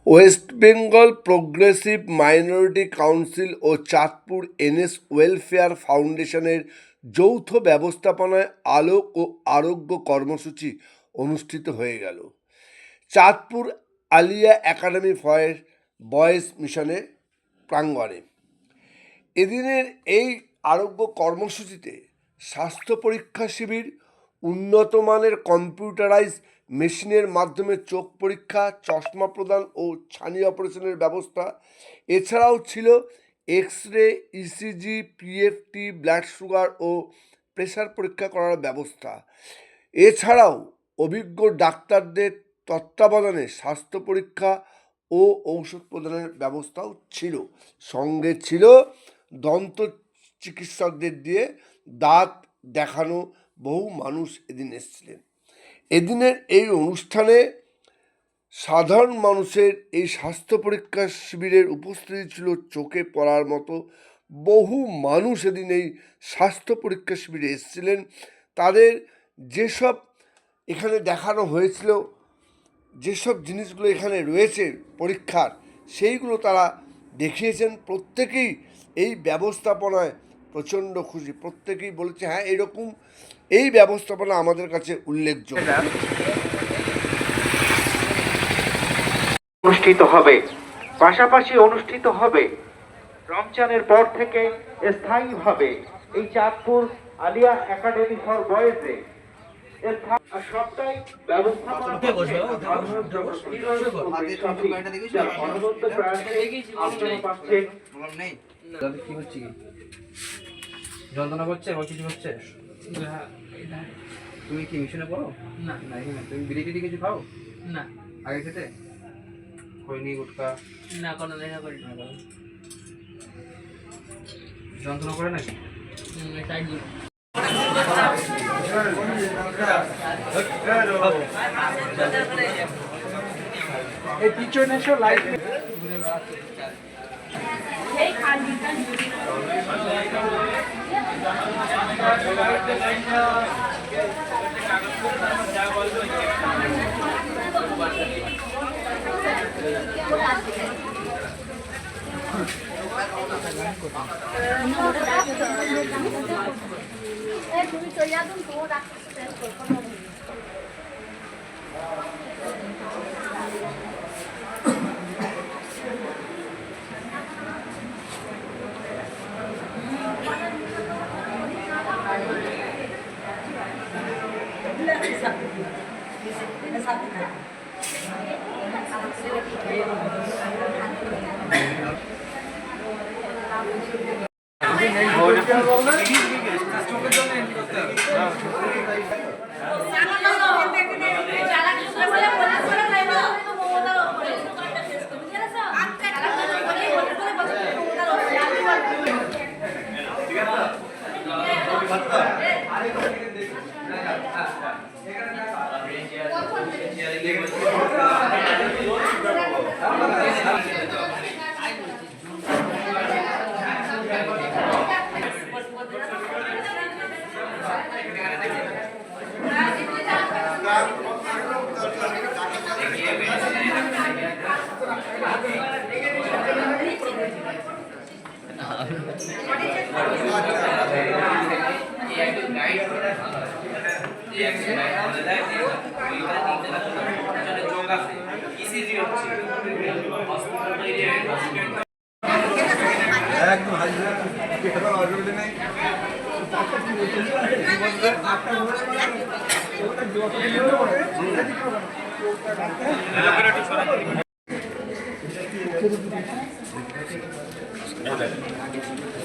West Bengal progressive minority council ও Chandpur NS welfare ফাউন্ডেশনের যৌথ ব্যবস্থাপনায় আলোক ও আরোগ্য কর্মসূচি অনুষ্ঠিত হয়ে গেল Chandpur Aliah academy for boys মিশনের প্রাঙ্গণে। এদিনের এই আরোগ্য কর্মসূচিতে স্বাস্থ্য পরীক্ষা শিবির, উন্নত মানের কম্পিউটারাইজ মেশিনের মাধ্যমে চোখ পরীক্ষা, চশমা প্রদান ও ছানি অপারেশনের ব্যবস্থা। এছাড়াও ছিল X ray, ECG, PFT, blood sugar ও প্রেশার পরীক্ষা করার ব্যবস্থা। এছাড়াও অভিজ্ঞ ডাক্তারদের তত্ত্বাবধানে স্বাস্থ্য পরীক্ষা ও ঔষধ প্রদানের ব্যবস্থাও ছিল। সঙ্গে ছিল দন্ত চিকিৎসকদের দিয়ে দাঁত দেখানো বহু মানুষ এদিন এসেছিলেন। এদিনের এই অনুষ্ঠানে সাধারণ মানুষের এই স্বাস্থ্য পরীক্ষা শিবিরের উপস্থিতি ছিল চোখে পড়ার মতো। বহু মানুষ এদিন এই স্বাস্থ্য পরীক্ষা শিবিরে এসেছিলেন। তাদের যেসব এখানে দেখানো হয়েছিল, যেসব জিনিসগুলো এখানে রয়েছে পরীক্ষার, সেইগুলো তারা দেখিয়েছেন। প্রত্যেকেই এই ব্যবস্থাপনায় প্রচণ্ড খুশি। প্রত্যেকেই বলেছে হ্যাঁ, এরকম এই ব্যবস্থাপনা আমাদের কাছে উল্লেখযোগ্য। অনুষ্ঠিত হবে, পাশাপাশি অনুষ্ঠিত হবে রমজানের পর থেকে স্থায়ীভাবে এই চাঁদপুর আলিয়া একাডেমি ফর বয়েজে সবটাই ব্যবস্থাপনা যন্ত্রণা করছে বা কিছু হচ্ছে? তুমি কি মিশনে পড়ো? না। তুমি বিড়ি টিড়ি কিছু খাও? না। আগে খেতে খৈনি গুটকা? না, কোনো দেখা করি না। যন্ত্রণা করে নাকি? এই পিছনে এসো, লাইট তুমি চলে যাবেন তো ডাক্তার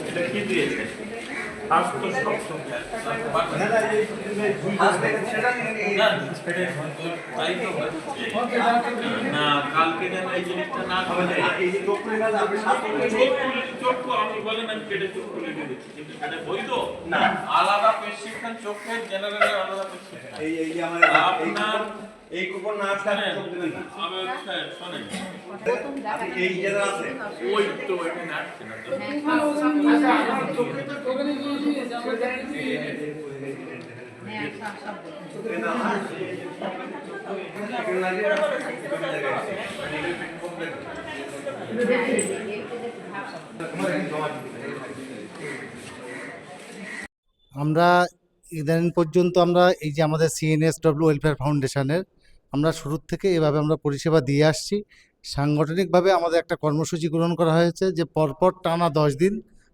এটা কি দিয়েছে? ফার্স্ট তো সব না, কালকে যেন এই জিনিসটা না হবে। আমি বলেন আমি কেটে চোখ খুলে দিয়ে দিচ্ছি, কিন্তু সেটা বৈধ না। আলাদা প্রেসক্রিপশন চোখের জেনারেলের আলাদা প্রেসক্রিপশন। এই যে আমার আপনার এই কুপন না আসলে চোখ দিবেন না। আমি শোনেন এই যেটা আছে ওই তো এখানে আসছে না তো। আমরা ইদানিং পর্যন্ত আমরা এই যে আমাদের সিএনএসডব্লিউ ওয়েলফেয়ার ফাউন্ডেশনের আমরা শুরুর থেকে এভাবে আমরা পরিষেবা দিয়ে আসছি। সাংগঠনিকভাবে আমাদের একটা কর্মসূচি গ্রহণ করা হয়েছে যে পরপর টানা 10 দিন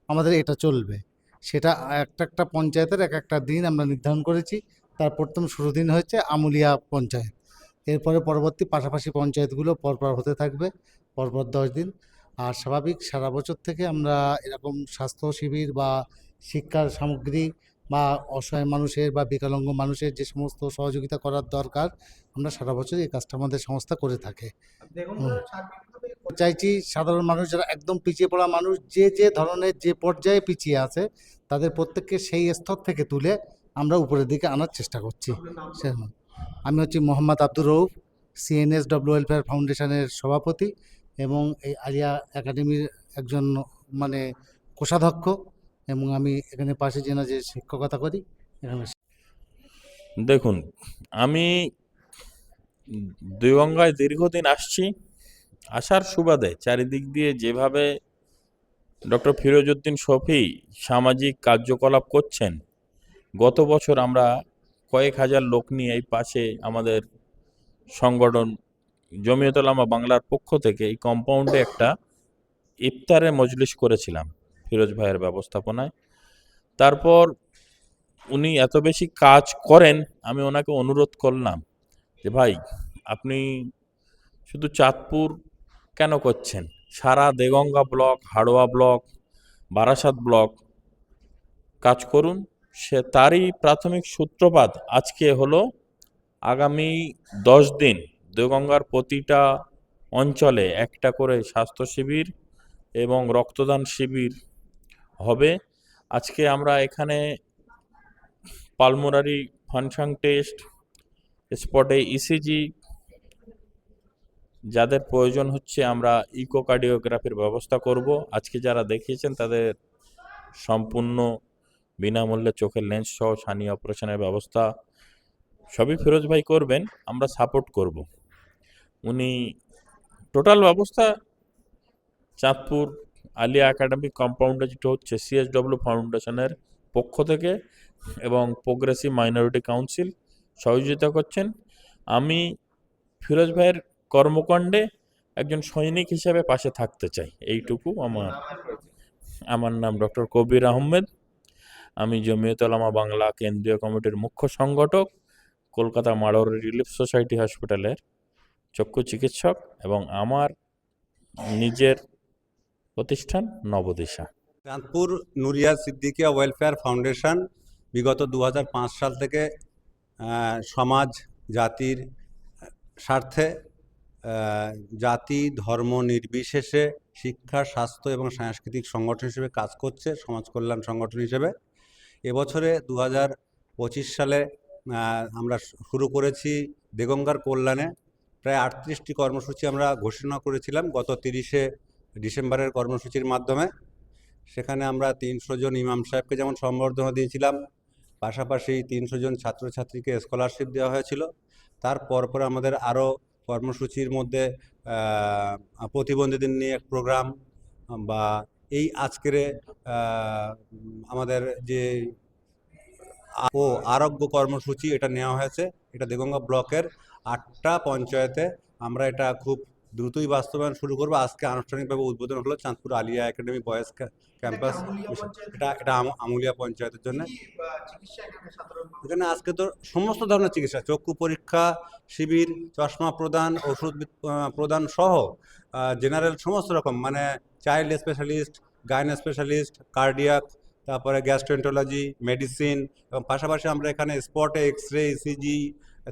আমাদের এটা চলবে। সেটা একটা একটা পঞ্চায়েতের এক একটা দিন আমরা নির্ধারণ করেছি। তার প্রথম শুরু দিন হচ্ছে আমুলিয়া পঞ্চায়েত, এরপরে পরবর্তী পাশাপাশি পঞ্চায়েতগুলো পরপর হতে থাকবে পরপর 10 দিন। আর স্বাভাবিক সারা বছর থেকে আমরা এরকম স্বাস্থ্য শিবির বা শিক্ষার সামগ্রী বা অসহায় মানুষের বা বিকলাঙ্গ মানুষের যে সমস্ত সহযোগিতা করার দরকার আমরা সারা বছর এই কাজটা আমাদের সংস্থা করে থাকে। চাইছি সাধারণ মানুষ যারা একদম পিছিয়ে পড়া মানুষ, যে যে ধরনের যে পর্যায়ে পিছিয়ে আছে তাদের প্রত্যেককে সেই স্তর থেকে তুলে আমরা উপরের দিকে আনার চেষ্টা করছি। সেরকম আমি হচ্ছি মোহাম্মদ আব্দুর রউফ, সিএনএসডব্লিউ ওয়েলফেয়ার ফাউন্ডেশনের সভাপতি এবং এই আলিয়া একাডেমির একজন মানে কোষাধ্যক্ষ, এবং আমি এখানে পাশে জেনা যে শিক্ষকতা করি এখানে। দেখুন, আমি দেওগঙ্গায় দীর্ঘদিন আসছি। আসার সুবাদে চারিদিক দিয়ে যেভাবে ডক্টর ফিরোজউদ্দিন শফি সামাজিক কার্যকলাপ করছেন, গত বছর আমরা কয়েক হাজার লোক নিয়ে এই পাশে আমাদের সংগঠন জমিয়তুল উলামা বাংলার পক্ষ থেকে এই কম্পাউন্ডে একটা ইফতারের মজলিস করেছিলাম ফিরোজ ভাইয়ের ব্যবস্থাপনায়। তারপর উনি এত বেশি কাজ করেন, আমি ওনাকে অনুরোধ করলাম যে ভাই, আপনি শুধু চাঁদপুর কেন করছেন, সারা Deganga block, Haroa block, Barasat block কাজ করুন। সে তারই প্রাথমিক সূত্রপাত আজকে হলো। আগামী 10 দিন দেগঙ্গার প্রতিটা অঞ্চলে একটা করে স্বাস্থ্য শিবির এবং রক্তদান শিবির হবে। আজকে আমরা এখানে পালমোনারি ফাংশন টেস্ট, স্পটে ইসিজি, যাদের প্রয়োজন হচ্ছে আমরা ইকোকার্ডিওগ্রাফির ব্যবস্থা করব। আজকে যারা দেখিয়েছেন তাদের সম্পূর্ণ বিনামূল্যে চোখের লেন্স সহ ছানি অপারেশনের ব্যবস্থা সবই ফিরোজ ভাই করবেন, আমরা সাপোর্ট করব। উনি টোটাল ব্যবস্থা চাঁদপুর আলিয়া একাডেমিক কম্পাউন্ডে যেটা হচ্ছে সিএসডব্লিউ ফাউন্ডেশনের পক্ষ থেকে এবং প্রোগ্রেসিভ মাইনরিটি কাউন্সিল সহযোগিতা করছেন। আমি ফিরোজ ভাইয়ের কর্মকাণ্ডে একজন সৈনিক হিসেবে পাশে থাকতে চাই, এইটুকু আমার নাম ডক্টর কবির আহমেদ। আমি জমিয়তুল উলামা বাংলা কেন্দ্রীয় কমিটির মুখ্য সংগঠক, কলকাতা মাড়োয়ারি রিলিফ সোসাইটি হসপিটালের চক্ষু চিকিৎসক, এবং আমার নিজের প্রতিষ্ঠান নবদিশা। চাঁদপুর নুরিয়া সিদ্দিকিয়া ওয়েলফেয়ার ফাউন্ডেশন বিগত 2005 সাল থেকে সমাজ জাতির স্বার্থে জাতি ধর্ম নির্বিশেষে শিক্ষা, স্বাস্থ্য এবং সাংস্কৃতিক সংগঠন হিসেবে কাজ করছে, সমাজ কল্যাণ সংগঠন হিসেবে। এবছরে 2025 সালে আমরা শুরু করেছি দেগঙ্গার কল্যাণে প্রায় 38টি কর্মসূচি আমরা ঘোষণা করেছিলাম গত 30শে ডিসেম্বরের কর্মসূচির মাধ্যমে। সেখানে আমরা 300 জন ইমাম সাহেবকে যেমন সম্বর্ধনা দিয়েছিলাম, পাশাপাশি 300 জন ছাত্রছাত্রীকে স্কলারশিপ দেওয়া হয়েছিল। তার পরপর আমাদের আরও কর্মসূচির মধ্যে প্রতিবন্ধীদের নিয়ে এক প্রোগ্রাম, বা এই আজকের আমাদের যে আরোগ্য কর্মসূচি এটা নেওয়া হয়েছে। এটা দেগঙ্গা ব্লকের 8টা পঞ্চায়েতে আমরা এটা খুব দ্রুতই বাস্তবায়ন শুরু করবো। আজকে আনুষ্ঠানিকভাবে উদ্বোধন হলো Chandpur Aliah academy boys campus. এটা আমুলিয়া পঞ্চায়েতের জন্য। এখানে আজকে তো সমস্ত ধরনের চিকিৎসা, চক্ষু পরীক্ষা শিবির, চশমা প্রদান, ওষুধ প্রদান সহ জেনারেল সমস্ত রকম, মানে child specialist, gynae specialist, cardiac, তারপরে গ্যাস্ট্রোএন্টারোলজি, মেডিসিন, এবং পাশাপাশি আমরা এখানে স্পটে এক্স-রে, ইসিজি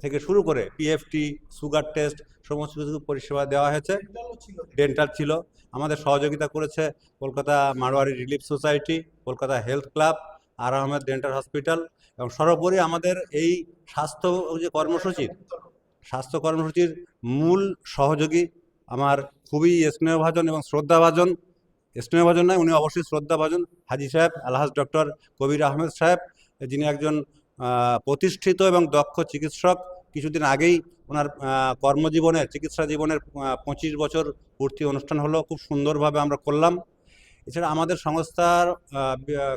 থেকে শুরু করে পিএফটি, সুগার টেস্ট সমস্ত কিছু পরিষেবা দেওয়া হয়েছে। ডেন্টাল ছিল। আমাদের সহযোগিতা করেছে Kolkata Marwari relief society, Kolkata health club, আর আহমেদ ডেন্টাল হসপিটাল, এবং সর্বোপরি আমাদের এই স্বাস্থ্য কর্মসূচির মূল সহযোগী আমার খুবই স্নেহভাজন এবং শ্রদ্ধাভাজন, স্নেহভাজন নয়, উনি অবশ্যই শ্রদ্ধাভাজন হাজি সাহেব আলহাজ ডক্টর কবির আহমেদ সাহেব, যিনি একজন প্রতিষ্ঠিত এবং দক্ষ চিকিৎসক, কিছুদিন আগেই ওনার কর্মজীবনের চিকিৎসা জীবনের 25 বছর পূর্তি অনুষ্ঠান হলো, খুব সুন্দরভাবে আমরা করলাম। এছাড়া আমাদের সংস্থার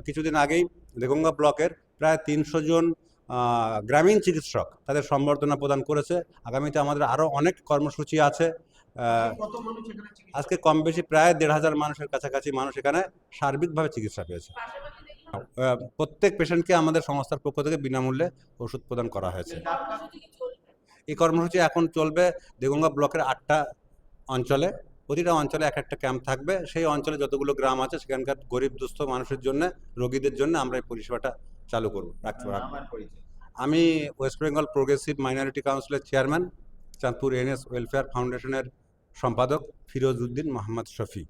কিছুদিন আগেই দেগঙ্গা ব্লকের প্রায় 300 জন গ্রামীণ চিকিৎসক তাদের সম্বর্ধনা প্রদান করেছে। আগামীতে আমাদের আরও অনেক কর্মসূচি আছে। আজকে কম বেশি প্রায় 1,500 মানুষের কাছাকাছি মানুষ এখানে সার্বিকভাবে চিকিৎসা পেয়েছে। প্রত্যেক পেশেন্টকে আমাদের সংস্থার পক্ষ থেকে বিনামূল্যে ওষুধ প্রদান করা হয়েছে। এই কর্মসূচি এখন চলবে দেগঙ্গা ব্লকের 8টা অঞ্চলে। প্রতিটা অঞ্চলে এক একটা ক্যাম্প থাকবে। সেই অঞ্চলে যতগুলো গ্রাম আছে সেখানকার গরিব দুস্থ মানুষের জন্য, রোগীদের জন্য আমরা এই পরিষেবাটা চালু করব, রাখতে পারব। আমি ওয়েস্ট বেঙ্গল প্রোগ্রেসিভ মাইনরিটি কাউন্সিলের চেয়ারম্যান, চাঁদপুর এনএস ওয়েলফেয়ার ফাউন্ডেশনের সম্পাদক ফিরোজ উদ্দিন মোহাম্মদ শফি।